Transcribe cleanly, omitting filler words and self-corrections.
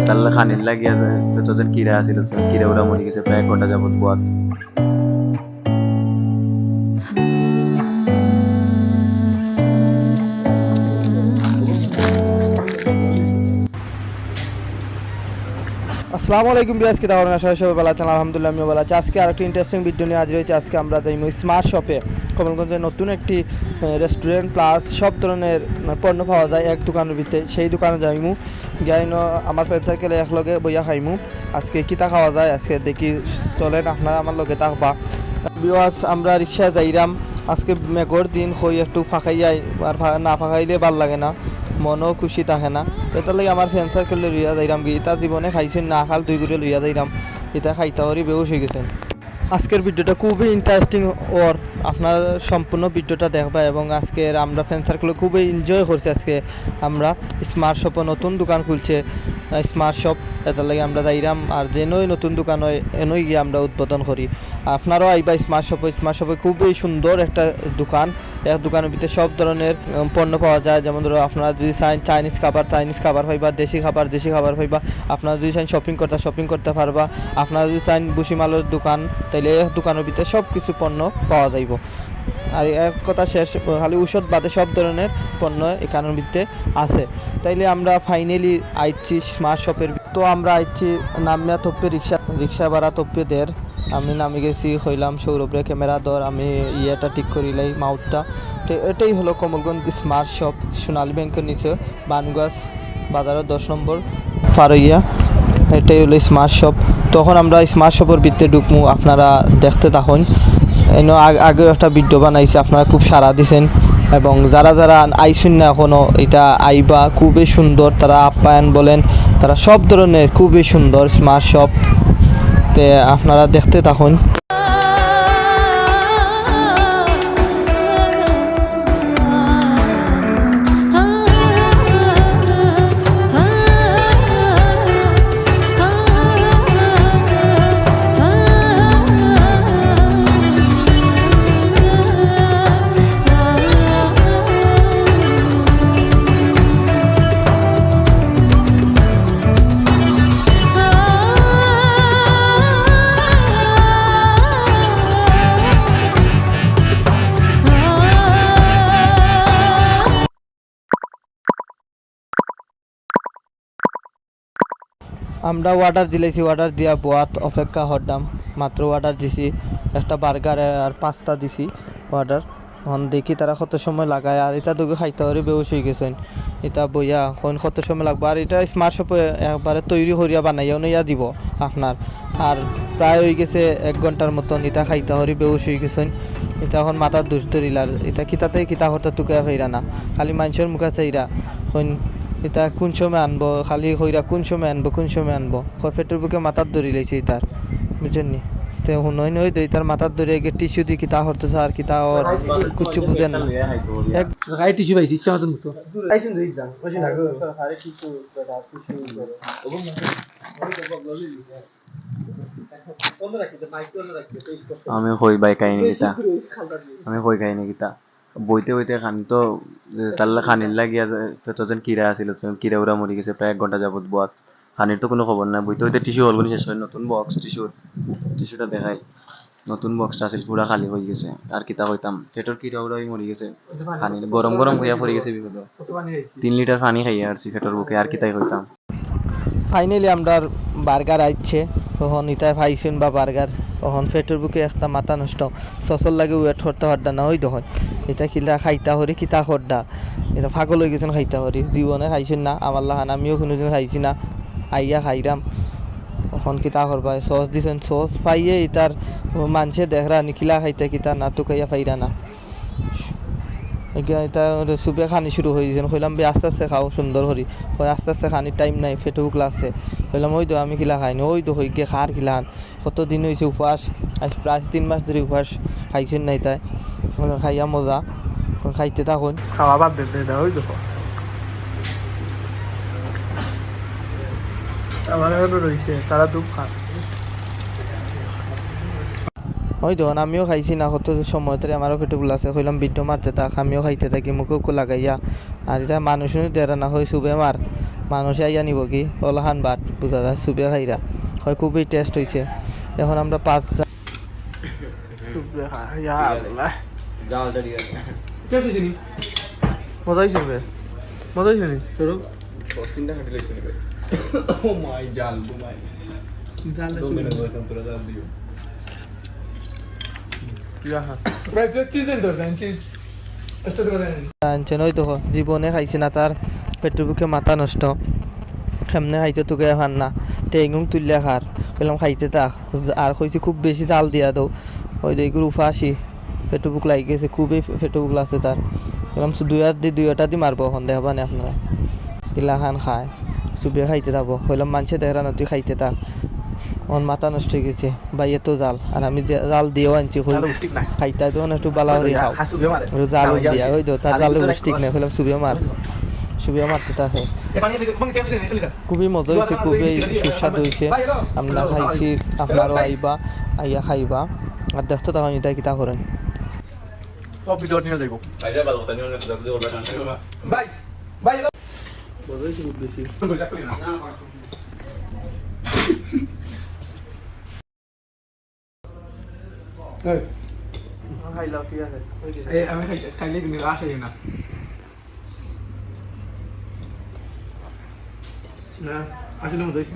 তাহলে খানির লাগিয়া যতজন কিরা আছিল কিরা ওরা মরে গেছে প্রায় 1 ঘন্টা যাবত বোয়াত। আসসালামু আলাইকুম বিয়াস, কি তাহলে আশা সবাই ভালো আছেন? আলহামদুলিল্লাহ আমিও ভালো আছি। আজকে আরেকটি ইন্টারেস্টিং ভিডিও নিয়ে হাজির হয়েছে। আজকে আমরা যাইমু স্মার্ট শপে, কমলগঞ্জে নতুন একটি রেস্টুরেন্ট প্লাস সব ধরনের পণ্য পাওয়া যায় এক দোকানের ভিতরে। সেই দোকানে যাইমু, যাইনো আমার ফ্রেন্ড সার্কেলে একলগে বইয়া খাইমু। আজকে কিতা খাওয়া যায় আজকে দেখি, চলেন আপনারা আমার লগে থাকবা। বিয়াস আমরা রিক্সায় যাইরাম, আজকে মেঘর দিন হই একটু ফাঁকাইয়াই, আর না ফাঁকাইলে ভাল লাগে না, মনও খুশি থাকে না। তার লাগে আমার ফ্রেন্ড সার্কেলে লইয়া যাইরাম কি ইতা জীবনে খাইছেন না খাল দুই করে লইয়া যাইরাম, এটা খাইতে হরি বেউস হয়ে গেছেন। আজকের ভিডিওটা খুবই ইন্টারেস্টিং, ওর আপনার সম্পূর্ণ ভিডিওটা দেখবা। এবং আজকের আমরা ফ্রেন্ড সার্কেলে খুবই এনজয় করছি। আজকে আমরা স্মার্ট শপে নতুন দোকান খুলছে, স্মার্ট শপ, এটার লাগে আমরা যাইরাম। আর যেনই নতুন দোকান হয় এনই গিয়ে আমরা উদ্বোধন করি। আপনারাও আইবা স্মার্ট শপে। স্মার্ট শপে খুবই সুন্দর একটা দোকান, এক দোকানের ভিতরে সব ধরনের পণ্য পাওয়া যায়। যেমন ধরো আপনারা যদি চান চাইনিজ খাবার পাইবা, দেশি খাবার পাইবা। আপনারা যদি চান শপিং করতে পারবা। আপনারা যদি চান বুসিমালের দোকান, তাইলে এক দোকানের ভিতরে সব কিছু পণ্য পাওয়া যাইব। আর এক কথা শেষ, খালি ঔষধ বাদে সব ধরনের পণ্য এখানের ভিতরে আছে। তাইলে আমরা ফাইনালি আইছি স্মার্ট শপের। তো আমরা আইছি নামিয়া তপ্পে রিক্সা ভাড়া তপ্পে দের। আমি নামি গেছি, হইলাম সৌরভরে ক্যামেরা ধর, আমি ইয়েটা ঠিক করিলাই মাউথটা। তো এটাই হলো কমলগঞ্জ স্মার্ট শপ, সোনালী ব্যাংকের নিচে, বানগাছ বাজারের 10 নম্বর ফারইয়া। এটাই হলো স্মার্ট শপ। তখন আমরা স্মার্ট শপের ভিতরে ঢুকমু, আপনারা দেখতে থাকুন। এনে আগেও একটা ভিডিও বানাইছি, আপনারা খুব সাড়া দিছেন। এবং যারা যারা আইসুন না এখনও, এটা আইবা, খুবই সুন্দর। তারা আপ্যায়ন বলেন, তারা সব ধরনের খুবই সুন্দর স্মার্ট শপ। তে আপনারা দেখতে থাকুন। আমরা অর্ডার দিলেছি, অর্ডার দিয়া বোয়াত অপেক্ষা হরদাম। মাত্র অর্ডার দিছি, একটা বার্গার আর পাস্তা দিছি অর্ডার। এখন দেখি তারা কত সময় লাগায়। আর এটা দুগে খাইতে হলে বেউস হয়ে গেছেন। এটা বইয়া এখন কত সময় লাগবে। আর এটা স্মার্ট শপে একবারে তৈরি করিয়া বানাইয়াও নিয়া দিব আপনার। আর প্রায় হয়ে গেছে 1 ঘন্টার মতন। এটা খাইতে হরি বেউস হয়ে গেছেন। এটা এখন মাথার দোষ ধরিলার, এটা কিতা হরতে টুকা ফেরা না, খালি মানুষের মুখে চাইরা এখন এটা কোন সময় আনবো, খালি কইরা কোন সময় আনবো পেটের বুকে মাথার ধরি লাইছে তার, বুঝছেন নি? তো শুনই নই দই তার মাথার ধরে গিয়ে টিস্যু দিয়ে কিতা হরতেছে, আর কিতা ওর কিচ্ছু বুঝেন না। এক গাই টিস্যু পাইছি ইচ্ছা মতন মতো আইছেন দেই যান বসে না গো আরে টিস্যু দাদা টিস্যু করো ওবন না বন্ধ রাখতে মাইক বন্ধ রাখতে টেস্ট করতে। আমি কই কাহিনী কিতা বইতে বইতে খানি তো তাহলে খানির লাগিয়া যতজন কিরা আছিল কিরা ওরা মরে গেছে প্রায় 1 ঘন্টা যাবত বোয়াত। খানির তো কোনো খবর না। বইতে বইতে টিস্যু হল শেষ হয়, নতুন বক্স টিস্যুটা দেখাই, নতুন বক্সটা আছিল পুরা খালি হয়ে গেছে। আর কিতা হইতাম, পেটের কিরা ওরাই মরে গেছে। খানির গরম হইয়া পড়ে গেছে বিপদ। 3 লিটার পানি খাইয়া আসছি পেটের বুকে, আর কিতাই হইতাম। ফাইনালি আমরা বার্গার আইছে। তখন ইতাই ভাইছেন বা বার্গার, তখন পেটের বুকে একটা মাথা নষ্ট, সসর লাগে ওয়েট করতে হরডা না। ওই তখন এটা কিলা খাইতা হরি কিতা হরডা, এটা পাগল হয়ে গেছেন খাইতা হরি। জীবনে খাইছেন না আমার লাহান, আমিও কোনোদিন খাইছি না। আইয়া খাইরাম, তখন কিতা করবা, সস দিছেন, সস পাইয়ে ইতার মানুষে দেখরা নিখিলা খাইতে কিতা না তো খাইয়া ফাইরা না। এটা সুপে খানি শুরু হয়ে গেছেন। কইলাম বে আস্তে আস্তে খাও সুন্দর করি, কই আস্তে আস্তে খানির টাইম নাই, ফেটে লাগছে। কইলাম ওই তো আমি কিলা খাইনি, ওই তো হই গিয়ে খার খিলান। কতদিন হয়েছে উপবাস, আজ প্রায় 3 মাস ধরে উপবাস খাইছেন নাই। তাই খাইয়া মজা, খাইতে থাকুন। খাওয়া বাদ দে ওই দেখো আমার রয়েছে, তারা দুধ খান। ওই দেখুন আমিও খাইছি না কত সময় ধরে, আমারও পেটগুলো আছে। কইলাম ভিডিও মারতে থাক, আমিও খাইতে থাকি মুখে লাগাইয়া। আর এটা মানুষও দেরা না হয় সুবে মার, মানুষে আইয়া নিব কি ওলাহান বাট বুঝা যায় সুবিয়া খাইরা হয় খুবই টেস্ট হয়েছে এখন আমরা 5 সুবিয়া খাই ইয়া আল্লাহ জালটা দিয়ে টেস্ট হয়েছে নি মজা হয়েছে বে মজা হয়েছে নি তোর কস্টিংটা হাঁটি লাগছে নিবে ও মাই জাল ঘুমাই জাল দমে না বলতাম তোরা জাল দিও ইয়া হা ভাই চিজ দেন তোর দেন চিজ এত তো দেন আনছেন ওই তো জীবনে খাইছে না তার পেটের বুকে মাথা নষ্ট কেমনে খাইছে তোকে খান না টেঙ্গুম তুললে খার বললাম খাইতে তা আর কইছি খুব বেশি জাল দিয়া দাও ওই যে এগুলো উফাসি পেটু বুক লাগি গেছে খুবই পেটু বুক লাগছে তার বললাম দুইটা দি মারবো এখন দেখাবা না আপনারা দিলা খান খায় চুবিয়ে খাইতে যাবো বললাম মানুষে দেখা না তুই খাইতে থাক আমার মাথা নষ্ট হয়ে গেছে ভাই এত জাল আর আমি জাল দিয়েও আনছি খাইতে তো একটু বালা করে খাও একটু জাল দিয়া ওই তো তার জালে ঠিক নেই বললাম চুবিয়ে মারতে থাকে খুবই মজা হয়েছে খুবই সুস্বাদু হয়েছে আমরা খাইছি আপনারও আইয়া খাইবা আর দেখতো তখন এটা কিতা করেন সব ভিডিও নিয়ে যাইবো আইজা ভালো কথা নিও না দাদু ওরা ভাই ভাই মজা হয়েছে খুব বেশি খাইলাম ঠিক আছে আমি খাইলে কিন্তু আসে না না আসলে মজা হয়েছে